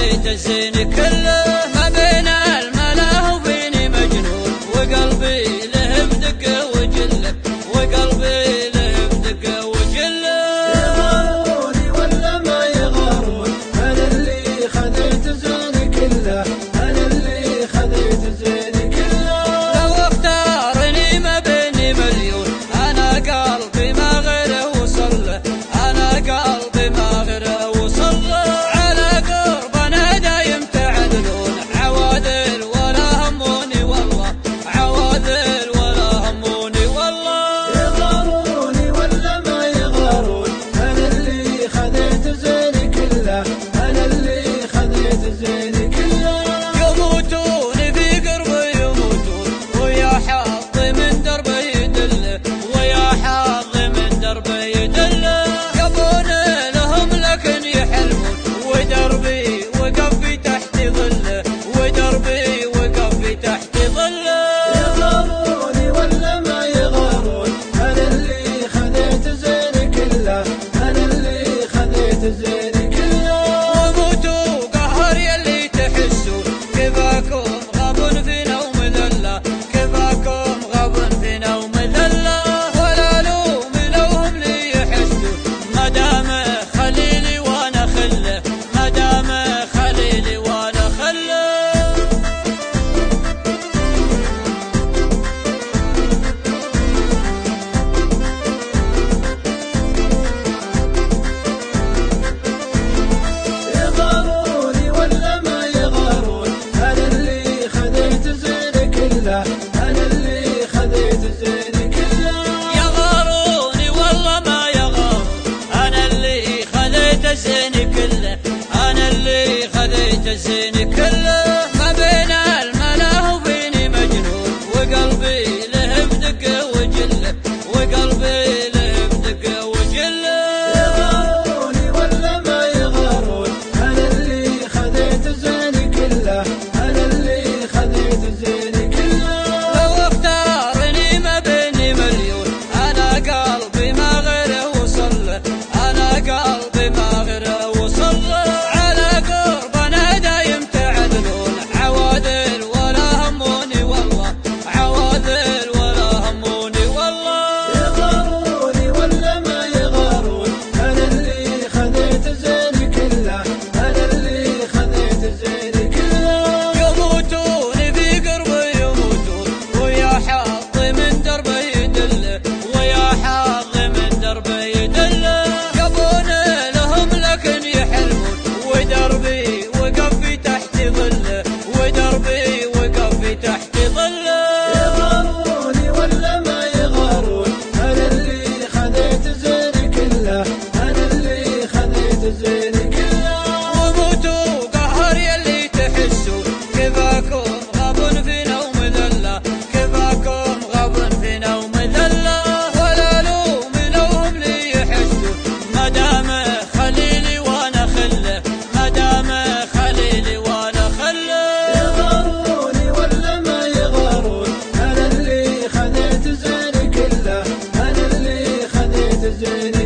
خذيت الزين كله، ما بين الملا وبيني مجنون، وقلبي له بدقه وجله، وقلبي له بدقه وجله. يغاروني ولا ما يغارون، انا اللي خذيت الزين كله، انا اللي خذيت الزين كله. لو اختارني ما بيني مليون، انا قلبي ما غيره وصل له، انا قلبي ما غيره وصل له. على قربنا دايم تعدلون، عوادل ولا هموني والله، عوادل ولا هموني والله. يغاروني ولا ما يغارون، انا اللي خذيت الزين كله، انا اللي خذيت الزين كله. يموتون في قربي يموتون، ويا حظي من دربي يدله، ويا حظي من دربي يدله. يبون لهم لكن يحلمون، ودربي وقف في تحت ظله، ودربي وقف في تحت ظله. يغاروني ولا ما يغارون، انا اللي خذيت الزين كله، انا اللي خذيت الزين كله. وموتوا قهر يلي تحسوا، كفاكم غاب فينا ومذله، كفاكم غاب فينا ومذله. ولا لوم لوهم لي يحسوا، ما دام خليلي وانا خله، ما دام خليلي وانا خله. يغاروني ولا ما يغارون، انا اللي خذيت الزين كله، انا اللي خذيت الزين كله. يغاروني والله ما يغارون، انا اللي خذيت الزين كله، انا اللي خذيت الزين كله. ما بين الملا وبيني مجنون، وقلبي له بدقه وجله، وقلبي له بدقه وجله. يغاروني ولا ما يغارون، انا اللي خذيت الزين كله، انا اللي خذيت الزين كله. لو اختارني ما بيني مليون، انا قلبي ما غيره وصل له، انا قلبي ما غيره وصل له. على قربنا دايم تعدلون، عوادل ولا هموني والله، عوادل ولا هموني والله. يغاروني ولا ما يغارون، انا اللي خذيت الزين كله، انا اللي خذيت الزين كله. يموتون في قربي يموتون، ويا حظي من دربي يدله، ويا حظي من دربي يدله. يبون لهم لكن يحلمون، ودربي وقف في تحت ظله، ودربي وقف في تحت ظله. يغاروني ولا ما يغارون، انا اللي خذيت الزين كله، انا اللي خذيت الزين كله. وموتوا قهر يلي تحسوا، كفاكم غاب فينا ومذله، كفاكم غاب فينا ومذله. ولا لوم لوهم لي يحسوا، ما دام خليلي وانا خله، ما دام خليلي وانا خله. يغاروني ولا ما يغارون، انا اللي خذيت الزين كله، انا اللي خذيت الزين